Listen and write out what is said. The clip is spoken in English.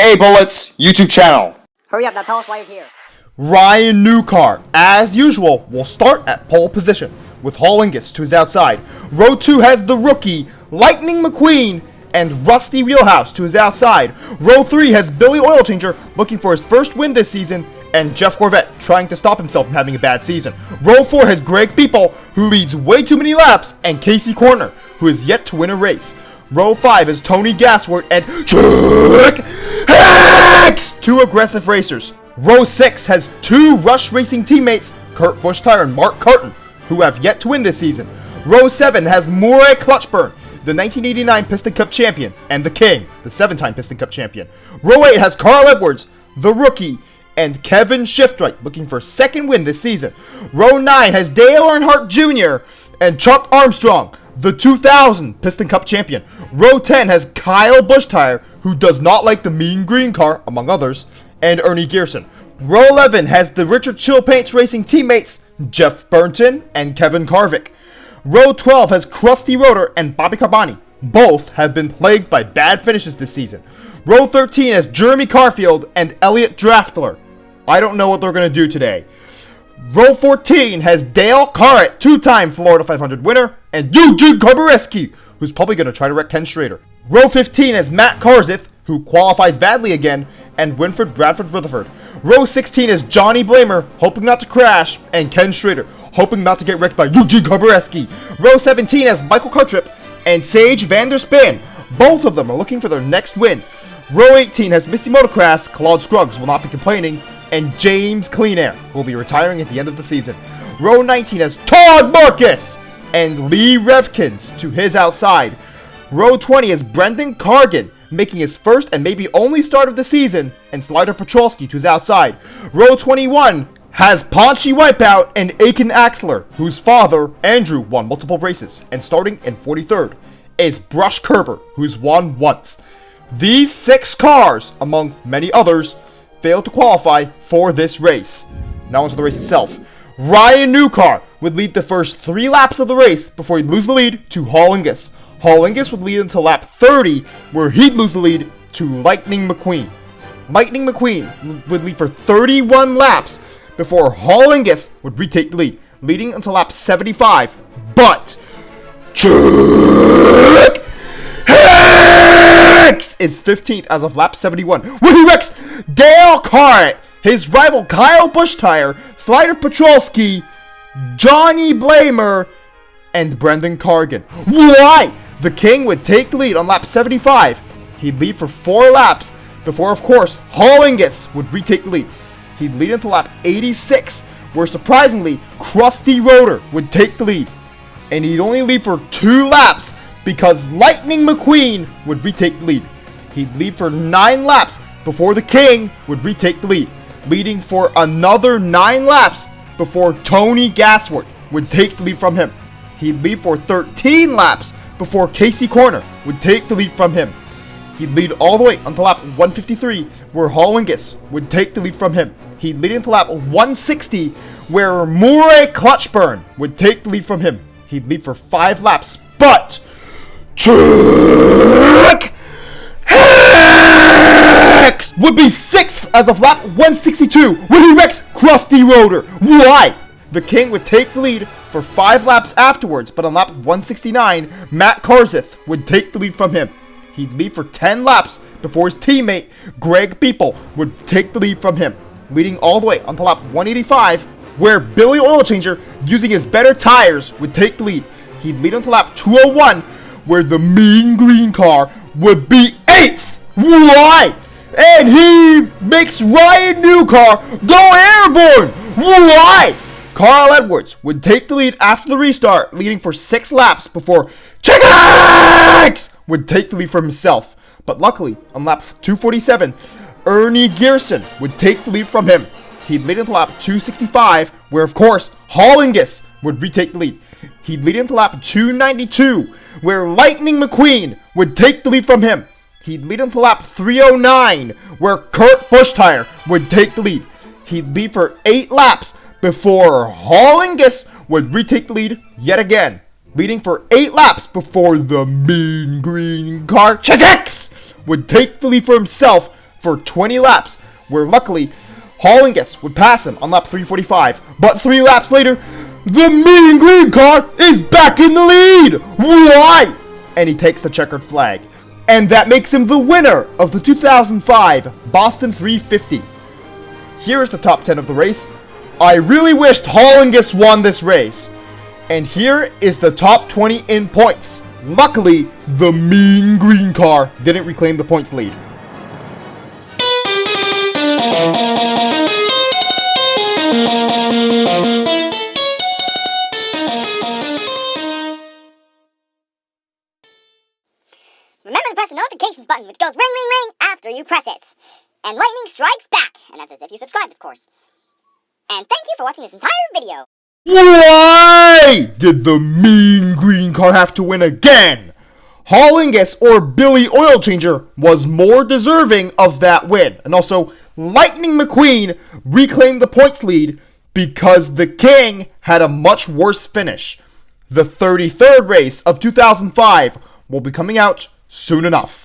aka Bullets, YouTube channel. Hurry up, now tell us why you're here. Ryan Newcar, as usual, will start at pole position, with Hollingus to his outside. Row 2 has the rookie, Lightning McQueen, and Rusty Wheelhouse to his outside. Row 3 has Billy Oilchanger looking for his first win this season, and Jeff Corvette trying to stop himself from having a bad season. Row 4 has Greg People, who leads way too many laps, and Casey Corner, who is yet to win a race. Row 5 is Tony Gasworth and Chuck Hicks, two aggressive racers. Row 6 has two Rush Racing teammates, Kurt Buschtire and Mark Carton, who have yet to win this season. Row 7 has Murray Clutchburn, the 1989 Piston Cup champion, and the King, the 7-time Piston Cup champion. Row 8 has Carl Edwards, the rookie, and Kevin Shiftright looking for a second win this season. Row 9 has Dale Earnhardt Jr. and Chuck Armstrong, the 2000 Piston Cup champion. Row 10 has Kyle Buschtire, who does not like the mean green car, among others, and Ernie Gearson. Row 11 has the Richard Chill Paints Racing teammates, Jeff Burnton and Kevin Carvick. Row 12 has Krusty Rotor and Bobby Carboni. Both have been plagued by bad finishes this season. Row 13 has Jeremy Carfield and Elliot Draftler. I don't know what they're going to do today. Row 14 has Dale Carrett, two-time Florida 500 winner, and Eugene Karbareski, who's probably going to try to wreck Ken Schrader. Row 15 has Matt Karzith, who qualifies badly again, and Winfred Bradford Rutherford. Row 16 is Johnny Blamer, hoping not to crash, and Ken Schrader, hoping not to get wrecked by Eugene Karbareski. Row 17 has Michael Cartrip and Sage Vanderspin. Both of them are looking for their next win. Row 18 has Misty Motocross, Claude Scruggs will not be complaining, and James Clean Air will be retiring at the end of the season. Row 19 has Todd Marcus and Lee Revkins to his outside. Row 20 is Brendan Cargan, making his first and maybe only start of the season, and Slider Petrolsky to his outside. Row 21 has Paunchy Wipeout and Aiken Axler, whose father, Andrew, won multiple races, and starting in 43rd is Brush Kerber, who's won once. These 6 cars, among many others, failed to qualify for this race. Now onto the race itself. Ryan Newcar would lead the first 3 laps of the race before he'd lose the lead to Hollingus. Hollingus would lead until lap 30, where he'd lose the lead to Lightning McQueen. Lightning McQueen would lead for 31 laps before Hollingus would retake the lead, leading until lap 75. But Chuck Hicks is 15th as of lap 71, when he wrecks Dale Carrett, his rival Kyle Buschtire, Slider Petrolsky, Johnny Blamer, and Brendan Cargan. Why? The King would take the lead on lap 75. He'd lead for 4 laps before, of course, Hollingus would retake the lead. He'd lead until lap 86, where surprisingly, Krusty Rotor would take the lead. And he'd only lead for 2 laps because Lightning McQueen would retake the lead. He'd lead for 9 laps before the King would retake the lead, leading for another 9 laps before Tony Gasworth would take the lead from him. He'd lead for 13 laps before Casey Corner would take the lead from him. He'd lead all the way until lap 153, where Hollingus would take the lead from him. He'd lead until lap 160, where Murray Clutchburn would take the lead from him. He'd lead for 5 laps, but Chuck Hicks would be 6th as of lap 162, when he wrecks Krusty Rotor. Why? The King would take the lead for 5 laps afterwards, but on lap 169, Matt Karzith would take the lead from him. He'd lead for 10 laps before his teammate, Greg People, would take the lead from him, leading all the way until lap 185, where Billy Oilchanger, using his better tires, would take the lead. He'd lead until lap 201, where the mean green car would be 8th. Why? And he makes Ryan Newcar go airborne. Why? Carl Edwards would take the lead after the restart, leading for 6 laps before Chicks would take the lead for himself. But luckily, on lap 247, Ernie Gearson would take the lead from him. He'd lead until lap 265, where of course, Hollingus would retake the lead. He'd lead until lap 292, where Lightning McQueen would take the lead from him. He'd lead until lap 309, where Kurt Buschtire would take the lead. He'd lead for 8 laps before Hollingus would retake the lead yet again, leading for 8 laps before the mean green car Chicks would take the lead for himself for 20 laps, where luckily Hollingus would pass him on lap 345. But 3 laps later, the mean green car is back in the lead! Why? And he takes the checkered flag. And that makes him the winner of the 2005 Boston 350. Here is the top 10 of the race. I really wished Hollingus won this race. And here is the top 20 in points. Luckily, the mean green car didn't reclaim the points lead. Remember to press the notifications button, which goes ring, ring, ring after you press it. And lightning strikes back, and that's as if you subscribed, of course. And thank you for watching this entire video. Why did the mean green car have to win again? Hollingus or Billy Oil Changer was more deserving of that win. And also, Lightning McQueen reclaimed the points lead because the King had a much worse finish. The 33rd race of 2005 will be coming out soon enough.